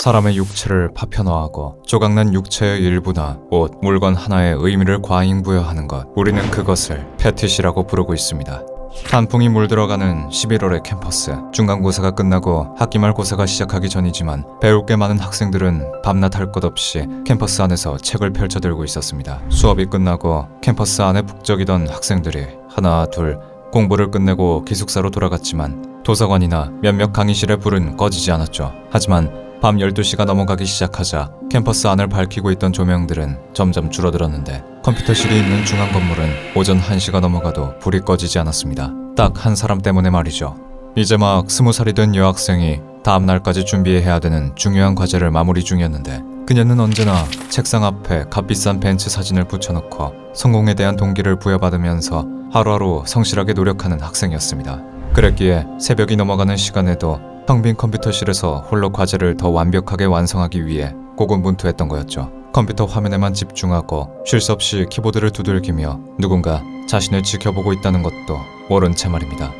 사람의 육체를 파편화하고 조각난 육체의 일부나 옷, 물건 하나에 의미를 과잉부여하는 것, 우리는 그것을 패티시라고 부르고 있습니다. 단풍이 물들어가는 11월의 캠퍼스. 중간고사가 끝나고 학기말 고사가 시작하기 전이지만 배울 게 많은 학생들은 밤낮 할 것 없이 캠퍼스 안에서 책을 펼쳐들고 있었습니다. 수업이 끝나고 캠퍼스 안에 북적이던 학생들이 하나 둘 공부를 끝내고 기숙사로 돌아갔지만 도서관이나 몇몇 강의실의 불은 꺼지지 않았죠. 하지만 밤 12시가 넘어가기 시작하자 캠퍼스 안을 밝히고 있던 조명들은 점점 줄어들었는데 컴퓨터실이 있는 중앙 건물은 오전 1시가 넘어가도 불이 꺼지지 않았습니다. 딱 한 사람 때문에 말이죠. 이제 막 20살이 된 여학생이 다음 날까지 준비해야 되는 중요한 과제를 마무리 중이었는데 그녀는 언제나 책상 앞에 값비싼 벤츠 사진을 붙여놓고 성공에 대한 동기를 부여받으면서 하루하루 성실하게 노력하는 학생이었습니다. 그랬기에 새벽이 넘어가는 시간에도 텅 빈 컴퓨터실에서 홀로 과제를 더 완벽하게 완성하기 위해 고군분투했던 거였죠. 컴퓨터 화면에만 집중하고 쉴 새 없이 키보드를 두들기며 누군가 자신을 지켜보고 있다는 것도 모른 채 말입니다.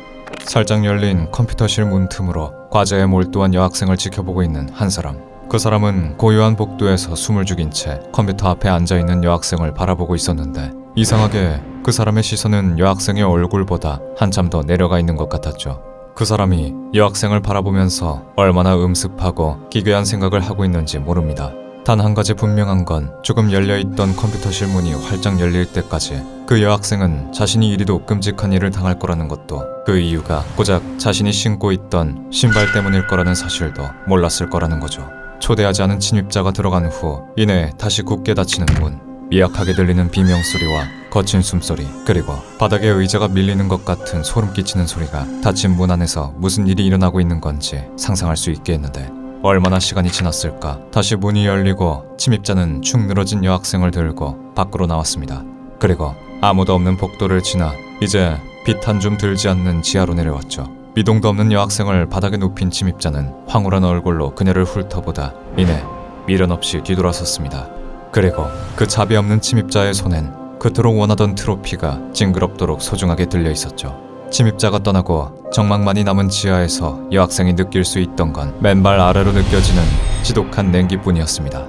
살짝 열린 컴퓨터실 문 틈으로 과제에 몰두한 여학생을 지켜보고 있는 한 사람. 그 사람은 고요한 복도에서 숨을 죽인 채 컴퓨터 앞에 앉아있는 여학생을 바라보고 있었는데 이상하게 그 사람의 시선은 여학생의 얼굴보다 한참 더 내려가 있는 것 같았죠. 그 사람이 여학생을 바라보면서 얼마나 음습하고 기괴한 생각을 하고 있는지 모릅니다. 단 한 가지 분명한 건 조금 열려있던 컴퓨터실 문이 활짝 열릴 때까지 그 여학생은 자신이 이리도 끔찍한 일을 당할 거라는 것도 그 이유가 고작 자신이 신고 있던 신발 때문일 거라는 사실도 몰랐을 거라는 거죠. 초대하지 않은 침입자가 들어간 후 이내 다시 굳게 닫히는 문, 미약하게 들리는 비명소리와 거친 숨소리, 그리고 바닥에 의자가 밀리는 것 같은 소름 끼치는 소리가 닫힌 문 안에서 무슨 일이 일어나고 있는 건지 상상할 수 있게 했는데 얼마나 시간이 지났을까. 다시 문이 열리고 침입자는 축 늘어진 여학생을 들고 밖으로 나왔습니다. 그리고 아무도 없는 복도를 지나 이제 빛 한 줌 들지 않는 지하로 내려왔죠. 미동도 없는 여학생을 바닥에 눕힌 침입자는 황홀한 얼굴로 그녀를 훑어보다 이내 미련 없이 뒤돌아섰습니다. 그리고 그 자비 없는 침입자의 손엔 그토록 원하던 트로피가 징그럽도록 소중하게 들려 있었죠. 침입자가 떠나고 정막만이 남은 지하에서 여학생이 느낄 수 있던 건 맨발 아래로 느껴지는 지독한 냉기뿐이었습니다.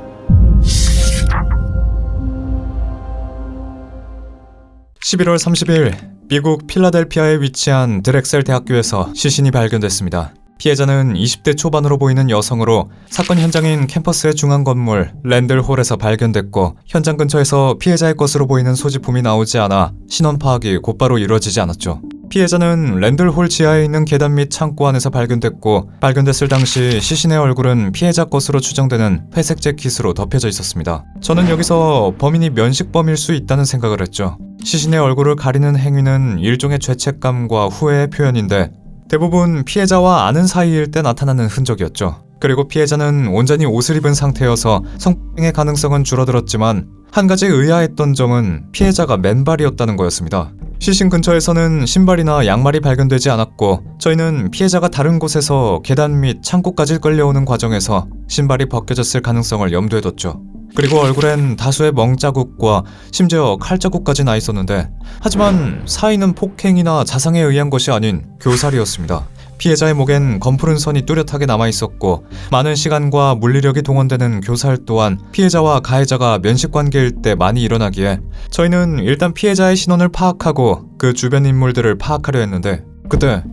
11월 30일 미국 필라델피아에 위치한 드렉셀 대학교에서 시신이 발견됐습니다. 피해자는 20대 초반으로 보이는 여성으로 사건 현장인 캠퍼스의 중앙 건물 랜들홀에서 발견됐고 현장 근처에서 피해자의 것으로 보이는 소지품이 나오지 않아 신원 파악이 곧바로 이루어지지 않았죠. 피해자는 랜들홀 지하에 있는 계단 및 창고 안에서 발견됐고 발견됐을 당시 시신의 얼굴은 피해자 것으로 추정되는 회색 재킷으로 덮여져 있었습니다. 저는 여기서 범인이 면식범일 수 있다는 생각을 했죠. 시신의 얼굴을 가리는 행위는 일종의 죄책감과 후회의 표현인데 대부분 피해자와 아는 사이일 때 나타나는 흔적이었죠. 그리고 피해자는 온전히 옷을 입은 상태여서 성폭행의 가능성은 줄어들었지만 한 가지 의아했던 점은 피해자가 맨발이었다는 거였습니다. 시신 근처에서는 신발이나 양말이 발견되지 않았고 저희는 피해자가 다른 곳에서 계단 및 창고까지 끌려오는 과정에서 신발이 벗겨졌을 가능성을 염두에 뒀죠. 그리고 얼굴엔 다수의 멍자국과 심지어 칼자국까지 나 있었는데 하지만 사인은 폭행이나 자상에 의한 것이 아닌 교살이었습니다. 피해자의 목엔 검푸른 선이 뚜렷하게 남아있었고 많은 시간과 물리력이 동원되는 교살 또한 피해자와 가해자가 면식관계일 때 많이 일어나기에 저희는 일단 피해자의 신원을 파악하고 그 주변 인물들을 파악하려 했는데 그때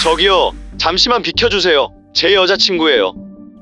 저기요, 잠시만 비켜주세요. 제 여자친구예요.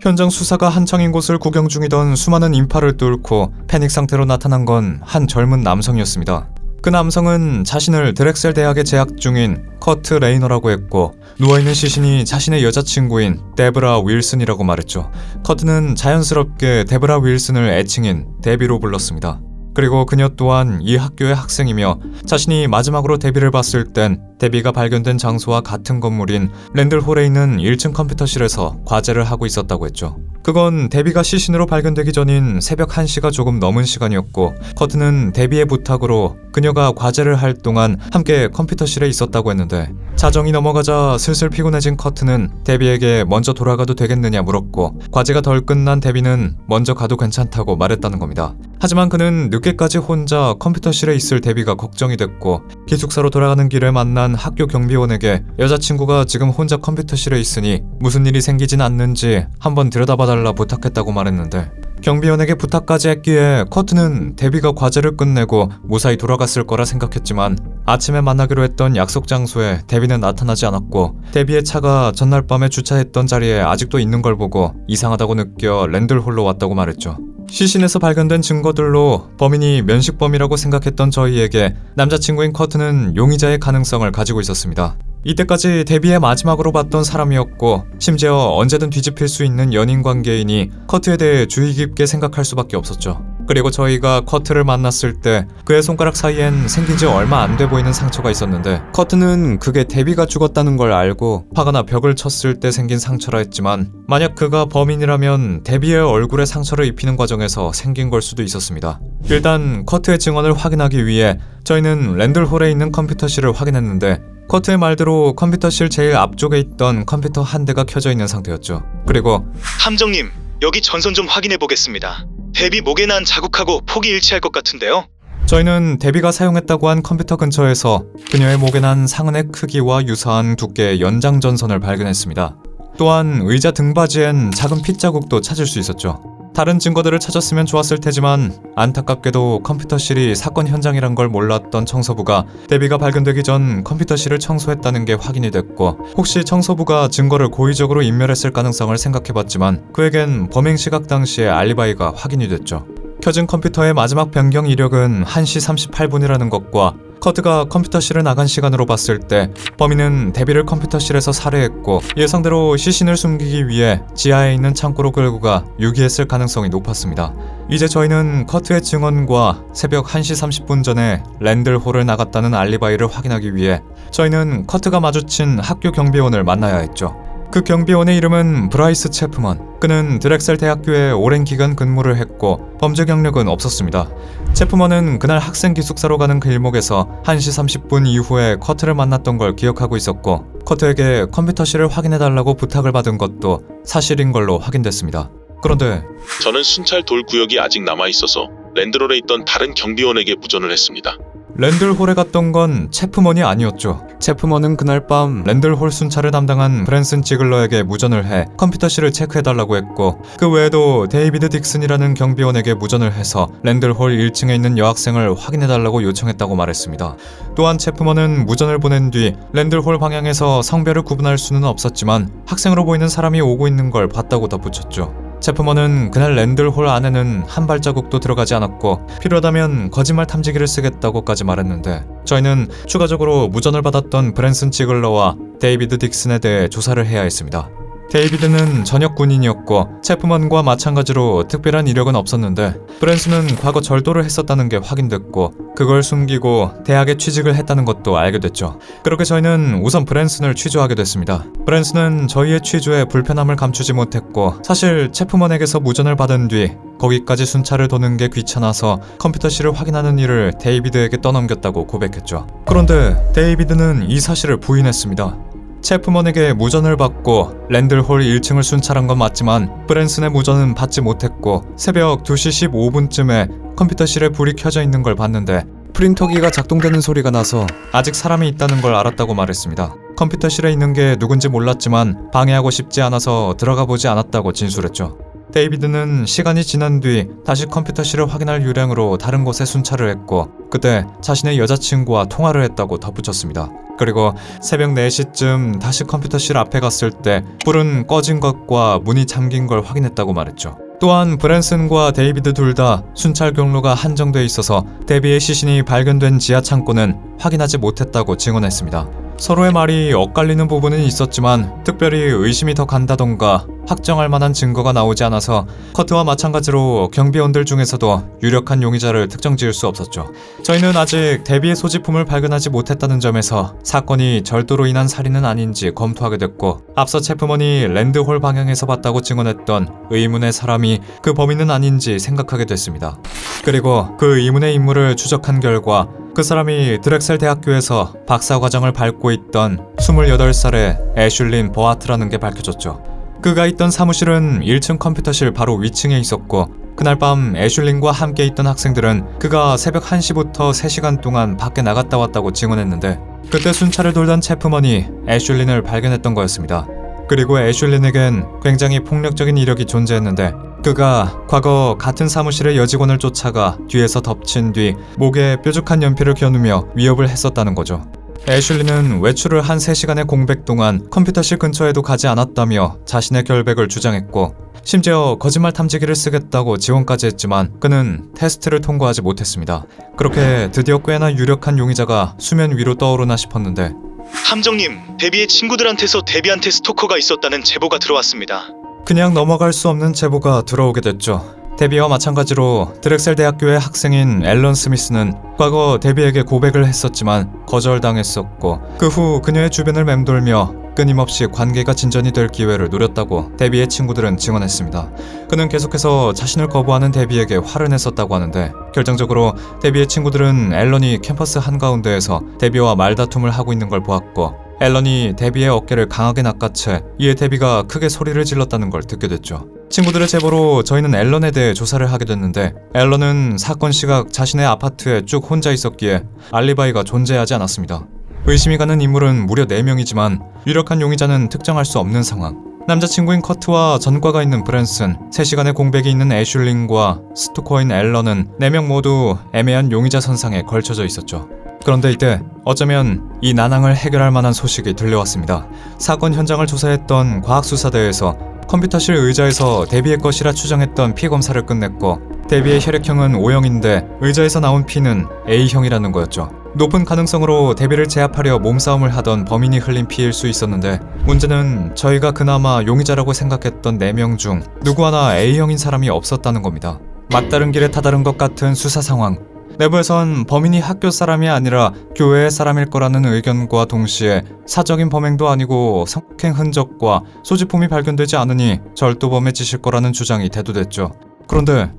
현장 수사가 한창인 곳을 구경 중이던 수많은 인파를 뚫고 패닉 상태로 나타난 건 한 젊은 남성이었습니다. 그 남성은 자신을 드렉셀 대학에 재학 중인 커트 레이너라고 했고 누워있는 시신이 자신의 여자친구인 데브라 윌슨이라고 말했죠. 커트는 자연스럽게 데브라 윌슨을 애칭인 데비로 불렀습니다. 그리고 그녀 또한 이 학교의 학생이며 자신이 마지막으로 데비를 봤을 땐 데비가 발견된 장소와 같은 건물인 랜들홀에 있는 1층 컴퓨터실에서 과제를 하고 있었다고 했죠. 그건 데비가 시신으로 발견되기 전인 새벽 1시가 조금 넘은 시간이었고 커트는 데비의 부탁으로 그녀가 과제를 할 동안 함께 컴퓨터실에 있었다고 했는데 자정이 넘어가자 슬슬 피곤해진 커트는 데비에게 먼저 돌아가도 되겠느냐 물었고 과제가 덜 끝난 데비는 먼저 가도 괜찮다고 말했다는 겁니다. 하지만 그는 늦게까지 혼자 컴퓨터실에 있을 데비가 걱정이 됐고 기숙사로 돌아가는 길에 만난 학교 경비원에게 여자친구가 지금 혼자 컴퓨터실에 있으니 무슨 일이 생기진 않는지 한번 들여다봐달라고 확인해달라 부탁했다고 말했는데 경비원에게 부탁까지 했기에 커트는 데비가 과제를 끝내고 무사히 돌아갔을 거라 생각했지만 아침에 만나기로 했던 약속 장소에 데비는 나타나지 않았고 데비의 차가 전날 밤에 주차했던 자리에 아직도 있는 걸 보고 이상하다고 느껴 랜들홀로 왔다고 말했죠. 시신에서 발견된 증거들로 범인이 면식범이라고 생각했던 저희에게 남자친구인 커트는 용의자의 가능성을 가지고 있었습니다. 이때까지 데비의 마지막으로 봤던 사람이었고 심지어 언제든 뒤집힐 수 있는 연인 관계이니 커트에 대해 주의 깊게 생각할 수밖에 없었죠. 그리고 저희가 커트를 만났을 때 그의 손가락 사이엔 생긴 지 얼마 안 돼 보이는 상처가 있었는데 커트는 그게 데비가 죽었다는 걸 알고 화가 나 벽을 쳤을 때 생긴 상처라 했지만 만약 그가 범인이라면 데비의 얼굴에 상처를 입히는 과정에서 생긴 걸 수도 있었습니다. 일단 커트의 증언을 확인하기 위해 저희는 랜들홀에 있는 컴퓨터실을 확인했는데 커트의 말대로 컴퓨터실 제일 앞쪽에 있던 컴퓨터 한 대가 켜져 있는 상태였죠. 그리고 함정님, 여기 전선 좀 확인해 보겠습니다. 데비 목에 난 자국하고 폭이 일치할 것 같은데요? 저희는 데비가 사용했다고 한 컴퓨터 근처에서 그녀의 목에 난 상흔의 크기와 유사한 두께의 연장 전선을 발견했습니다. 또한 의자 등받이엔 작은 핏자국도 찾을 수 있었죠. 다른 증거들을 찾았으면 좋았을 테지만 안타깝게도 컴퓨터실이 사건 현장이란 걸 몰랐던 청소부가 데비가 발견되기 전 컴퓨터실을 청소했다는 게 확인이 됐고 혹시 청소부가 증거를 고의적으로 인멸했을 가능성을 생각해봤지만 그에겐 범행 시각 당시의 알리바이가 확인이 됐죠. 켜진 컴퓨터의 마지막 변경 이력은 1시 38분이라는 것과 커트가 컴퓨터실을 나간 시간으로 봤을 때 범인은 데비를 컴퓨터실에서 살해했고 예상대로 시신을 숨기기 위해 지하에 있는 창고로 끌고 가 유기했을 가능성이 높았습니다. 이제 저희는 커트의 증언과 새벽 1시 30분 전에 랜들홀을 나갔다는 알리바이를 확인하기 위해 저희는 커트가 마주친 학교 경비원을 만나야 했죠. 그 경비원의 이름은 브라이스 체프먼. 그는 드렉셀 대학교에 오랜 기간 근무를 했고 범죄 경력은 없었습니다. 체프먼은 그날 학생 기숙사로 가는 길목에서 1시 30분 이후에 커트를 만났던 걸 기억하고 있었고 커트에게 컴퓨터실을 확인해달라고 부탁을 받은 것도 사실인 걸로 확인됐습니다. 그런데 저는 순찰 돌 구역이 아직 남아있어서 랜드롤에 있던 다른 경비원에게 무전을 했습니다. 랜들홀에 갔던 건 체프먼이 아니었죠. 체프먼은 그날 밤 랜들홀 순찰을 담당한 브랜슨 지글러에게 무전을 해 컴퓨터실을 체크해달라고 했고 그 외에도 데이비드 딕슨이라는 경비원에게 무전을 해서 랜들홀 1층에 있는 여학생을 확인해달라고 요청했다고 말했습니다. 또한 체프먼은 무전을 보낸 뒤 랜들홀 방향에서 성별을 구분할 수는 없었지만 학생으로 보이는 사람이 오고 있는 걸 봤다고 덧붙였죠. 체프먼은 그날 랜들홀 안에는 한 발자국도 들어가지 않았고 필요하다면 거짓말 탐지기를 쓰겠다고까지 말했는데 저희는 추가적으로 무전을 받았던 브랜슨 지글러와 데이비드 딕슨에 대해 조사를 해야 했습니다. 데이비드는 전역 군인이었고 체프먼과 마찬가지로 특별한 이력은 없었는데 브랜슨은 과거 절도를 했었다는 게 확인됐고 그걸 숨기고 대학에 취직을 했다는 것도 알게 됐죠. 그렇게 저희는 우선 브랜슨을 취조하게 됐습니다. 브랜슨은 저희의 취조에 불편함을 감추지 못했고 사실 체프먼에게서 무전을 받은 뒤 거기까지 순찰을 도는 게 귀찮아서 컴퓨터실을 확인하는 일을 데이비드에게 떠넘겼다고 고백했죠. 그런데 데이비드는 이 사실을 부인했습니다. 체프먼에게 무전을 받고 랜들홀 1층을 순찰한 건 맞지만 브랜슨의 무전은 받지 못했고 새벽 2시 15분쯤에 컴퓨터실에 불이 켜져 있는 걸 봤는데 프린터기가 작동되는 소리가 나서 아직 사람이 있다는 걸 알았다고 말했습니다. 컴퓨터실에 있는 게 누군지 몰랐지만 방해하고 싶지 않아서 들어가 보지 않았다고 진술했죠. 데이비드는 시간이 지난 뒤 다시 컴퓨터실을 확인할 유량으로 다른 곳에 순찰을 했고 그때 자신의 여자친구와 통화를 했다고 덧붙였습니다. 그리고 새벽 4시쯤 다시 컴퓨터실 앞에 갔을 때 불은 꺼진 것과 문이 잠긴 걸 확인했다고 말했죠. 또한 브랜슨과 데이비드 둘 다 순찰 경로가 한정돼 있어서 데비의 시신이 발견된 지하 창고는 확인하지 못했다고 증언했습니다. 서로의 말이 엇갈리는 부분은 있었지만 특별히 의심이 더 간다던가 확정할 만한 증거가 나오지 않아서 커트와 마찬가지로 경비원들 중에서도 유력한 용의자를 특정 지을 수 없었죠. 저희는 아직 데비의 소지품을 발견하지 못했다는 점에서 사건이 절도로 인한 살인은 아닌지 검토하게 됐고 앞서 체프먼이 랜드홀 방향에서 봤다고 증언했던 의문의 사람이 그 범인은 아닌지 생각하게 됐습니다. 그리고 그 의문의 인물을 추적한 결과 그 사람이 드렉셀 대학교에서 박사과정을 밟고 있던 28살의 애슐린 버하트라는 게 밝혀졌죠. 그가 있던 사무실은 1층 컴퓨터실 바로 위층에 있었고 그날 밤 애슐린과 함께 있던 학생들은 그가 새벽 1시부터 3시간 동안 밖에 나갔다 왔다고 증언했는데 그때 순찰을 돌던 체프먼이 애슐린을 발견했던 거였습니다. 그리고 애슐린에겐 굉장히 폭력적인 이력이 존재했는데 그가 과거 같은 사무실의 여직원을 쫓아가 뒤에서 덮친 뒤 목에 뾰족한 연필을 겨누며 위협을 했었다는 거죠. 애슐리는 외출을 한 3시간의 공백 동안 컴퓨터실 근처에도 가지 않았다며 자신의 결백을 주장했고 심지어 거짓말 탐지기를 쓰겠다고 지원까지 했지만 그는 테스트를 통과하지 못했습니다. 그렇게 드디어 꽤나 유력한 용의자가 수면 위로 떠오르나 싶었는데 함정님, 데비의 친구들한테서 데비한테 스토커가 있었다는 제보가 들어왔습니다. 그냥 넘어갈 수 없는 제보가 들어오게 됐죠. 데비와 마찬가지로 드렉셀 대학교의 학생인 앨런 스미스는 과거 데비에게 고백을 했었지만 거절당했었고 그 후 그녀의 주변을 맴돌며 끊임없이 관계가 진전이 될 기회를 노렸다고 데비의 친구들은 증언했습니다. 그는 계속해서 자신을 거부하는 데비에게 화를 냈었다고 하는데 결정적으로 데비의 친구들은 앨런이 캠퍼스 한가운데에서 데비와 말다툼을 하고 있는 걸 보았고 앨런이 데비의 어깨를 강하게 낚아채 이에 데비가 크게 소리를 질렀다는 걸 듣게 됐죠. 친구들의 제보로 저희는 앨런에 대해 조사를 하게 됐는데 앨런은 사건 시각 자신의 아파트에 쭉 혼자 있었기에 알리바이가 존재하지 않았습니다. 의심이 가는 인물은 무려 4명이지만 유력한 용의자는 특정할 수 없는 상황. 남자친구인 커트와 전과가 있는 브랜슨, 3시간의 공백이 있는 애슐린과 스토커인 앨런은 4명 모두 애매한 용의자 선상에 걸쳐져 있었죠. 그런데 이때 어쩌면 이 난항을 해결할 만한 소식이 들려왔습니다. 사건 현장을 조사했던 과학수사대에서 컴퓨터실 의자에서 데비의 것이라 추정했던 피 검사를 끝냈고 데비의 혈액형은 O형인데 의자에서 나온 피는 A형이라는 거였죠. 높은 가능성으로 데비를 제압하려 몸싸움을 하던 범인이 흘린 피일 수 있었는데 문제는 저희가 그나마 용의자라고 생각했던 4명 중 누구 하나 A형인 사람이 없었다는 겁니다. 막다른 길에 타다른 것 같은 수사 상황. 내부에선 범인이 학교 사람이 아니라 교회의 사람일 거라는 의견과 동시에 사적인 범행도 아니고 성폭행 흔적과 소지품이 발견되지 않으니 절도범의 짓일 거라는 주장이 대두됐죠. 그런데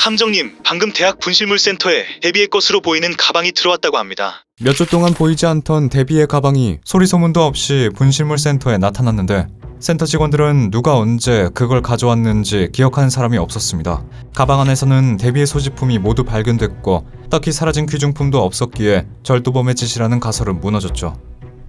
함정님, 방금 대학 분실물센터에 데비의 것으로 보이는 가방이 들어왔다고 합니다. 몇 주 동안 보이지 않던 데비의 가방이 소리소문도 없이 분실물 센터에 나타났는데 센터 직원들은 누가 언제 그걸 가져왔는지 기억하는 사람이 없었습니다. 가방 안에서는 데비의 소지품이 모두 발견됐고 딱히 사라진 귀중품도 없었기에 절도범의 짓이라는 가설은 무너졌죠.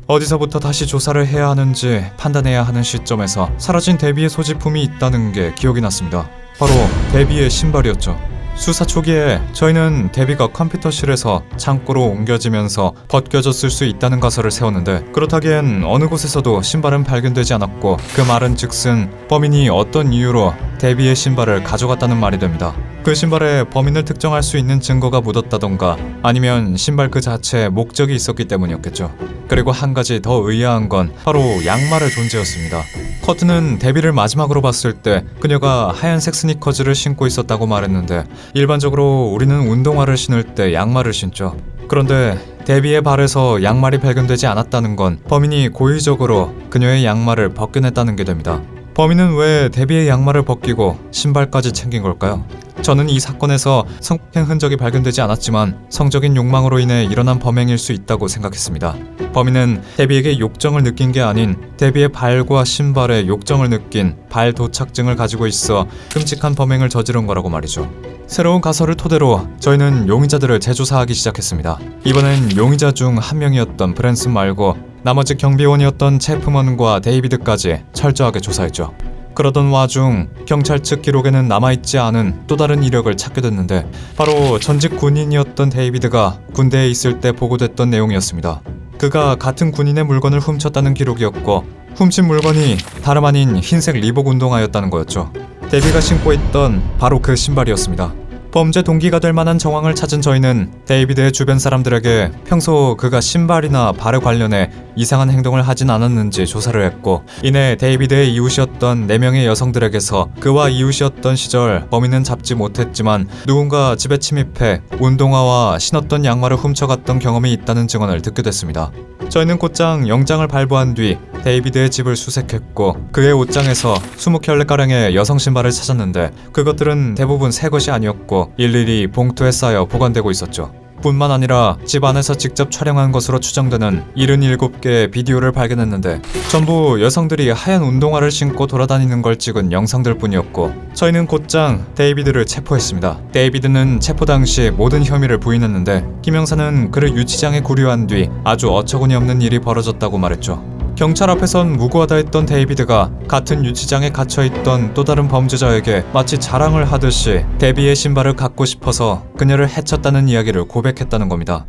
어디서부터 다시 조사를 해야 하는지 판단해야 하는 시점에서 사라진 데비의 소지품이 있다는 게 기억이 났습니다. 바로 데비의 신발이었죠. 수사 초기에 저희는 데비가 컴퓨터실에서 창고로 옮겨지면서 벗겨졌을 수 있다는 가설을 세웠는데 그렇다기엔 어느 곳에서도 신발은 발견되지 않았고 그 말은 즉슨 범인이 어떤 이유로 데비의 신발을 가져갔다는 말이 됩니다. 그 신발에 범인을 특정할 수 있는 증거가 묻었다던가 아니면 신발 그 자체에 목적이 있었기 때문이었겠죠. 그리고 한 가지 더 의아한 건 바로 양말의 존재였습니다. 커트는 데비를 마지막으로 봤을 때 그녀가 하얀색 스니커즈를 신고 있었다고 말했는데 일반적으로 우리는 운동화를 신을 때 양말을 신죠. 그런데 데비의 발에서 양말이 발견되지 않았다는 건 범인이 고의적으로 그녀의 양말을 벗겨냈다는 게 됩니다. 범인은 왜 데비의 양말을 벗기고 신발까지 챙긴 걸까요? 저는 이 사건에서 성폭행 흔적이 발견되지 않았지만 성적인 욕망으로 인해 일어난 범행일 수 있다고 생각했습니다. 범인은 데비에게 욕정을 느낀 게 아닌 데비의 발과 신발에 욕정을 느낀 발 도착증을 가지고 있어 끔찍한 범행을 저지른 거라고 말이죠. 새로운 가설을 토대로 저희는 용의자들을 재조사하기 시작했습니다. 이번엔 용의자 중 한 명이었던 브랜슨 말고 나머지 경비원이었던 체프먼과 데이비드까지 철저하게 조사했죠. 그러던 와중 경찰 측 기록에는 남아있지 않은 또 다른 이력을 찾게 됐는데 바로 전직 군인이었던 데이비드가 군대에 있을 때 보고됐던 내용이었습니다. 그가 같은 군인의 물건을 훔쳤다는 기록이었고 훔친 물건이 다름 아닌 흰색 리복 운동화였다는 거였죠. 데이비가 신고 있던 바로 그 신발이었습니다. 범죄 동기가 될 만한 정황을 찾은 저희는 데이비드의 주변 사람들에게 평소 그가 신발이나 발에 관련해 이상한 행동을 하진 않았는지 조사를 했고 이내 데이비드의 이웃이었던 4명의 여성들에게서 그와 이웃이었던 시절 범인은 잡지 못했지만 누군가 집에 침입해 운동화와 신었던 양말을 훔쳐갔던 경험이 있다는 증언을 듣게 됐습니다. 저희는 곧장 영장을 발부한 뒤 데이비드의 집을 수색했고 그의 옷장에서 20켤레가량의 여성 신발을 찾았는데 그것들은 대부분 새 것이 아니었고 일일이 봉투에 쌓여 보관되고 있었죠. 뿐만 아니라 집 안에서 직접 촬영한 것으로 추정되는 77개의 비디오를 발견했는데 전부 여성들이 하얀 운동화를 신고 돌아다니는 걸 찍은 영상들 뿐이었고 저희는 곧장 데이비드를 체포했습니다. 데이비드는 체포 당시 모든 혐의를 부인했는데 김 형사는 그를 유치장에 구류한 뒤 아주 어처구니 없는 일이 벌어졌다고 말했죠. 경찰 앞에선 무고하다 했던 데이비드가 같은 유치장에 갇혀있던 또 다른 범죄자에게 마치 자랑을 하듯이 데비의 신발을 갖고 싶어서 그녀를 해쳤다는 이야기를 고백했다는 겁니다.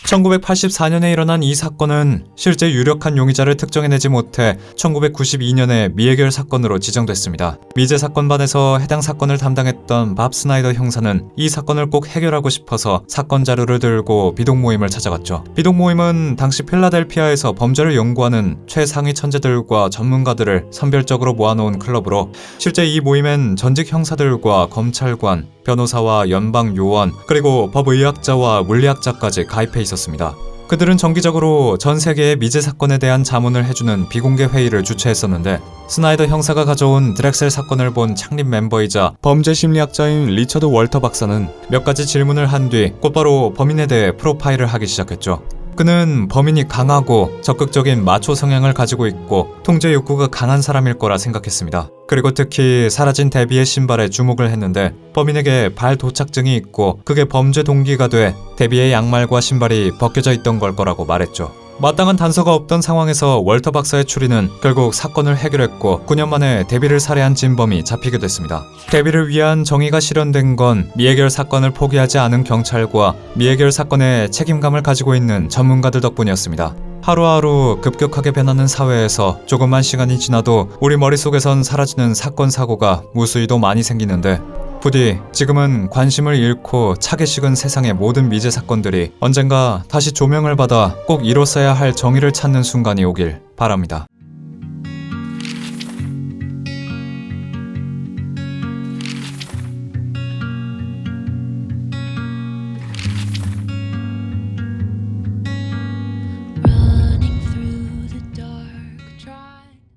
1984년에 일어난 이 사건은 실제 유력한 용의자를 특정해내지 못해 1992년에 미해결 사건으로 지정됐습니다. 미제 사건반에서 해당 사건을 담당했던 밥 스나이더 형사는 이 사건을 꼭 해결하고 싶어서 사건 자료를 들고 비독 모임을 찾아갔죠. 비독 모임은 당시 필라델피아에서 범죄를 연구하는 최상위 천재들과 전문가들을 선별적으로 모아놓은 클럽으로 실제 이 모임엔 전직 형사들과 검찰관, 변호사와 연방 요원, 그리고 법의학자와 물리학자까지 가입해 있었습니다. 그들은 정기적으로 전 세계의 미제 사건에 대한 자문을 해주는 비공개 회의를 주최했었는데 스나이더 형사가 가져온 드렉셀 사건을 본 창립 멤버이자 범죄 심리학자인 리처드 월터 박사는 몇 가지 질문을 한 뒤 곧바로 범인에 대해 프로파일을 하기 시작했죠. 그는 범인이 강하고 적극적인 마초 성향을 가지고 있고 통제 욕구가 강한 사람일 거라 생각했습니다. 그리고 특히 사라진 데비의 신발에 주목을 했는데 범인에게 발 도착증이 있고 그게 범죄 동기가 돼 데비의 양말과 신발이 벗겨져 있던 걸 거라고 말했죠. 마땅한 단서가 없던 상황에서 월터 박사의 추리는 결국 사건을 해결했고 9년 만에 데비를 살해한 진범이 잡히게 됐습니다. 데비를 위한 정의가 실현된 건 미해결 사건을 포기하지 않은 경찰과 미해결 사건에 책임감을 가지고 있는 전문가들 덕분이었습니다. 하루하루 급격하게 변하는 사회에서 조금만 시간이 지나도 우리 머릿속에선 사라지는 사건 사고가 무수히도 많이 생기는데 부디 지금은 관심을 잃고 차게 식은 세상의 모든 미제 사건들이 언젠가 다시 조명을 받아 꼭 이뤘어야 할 정의를 찾는 순간이 오길 바랍니다.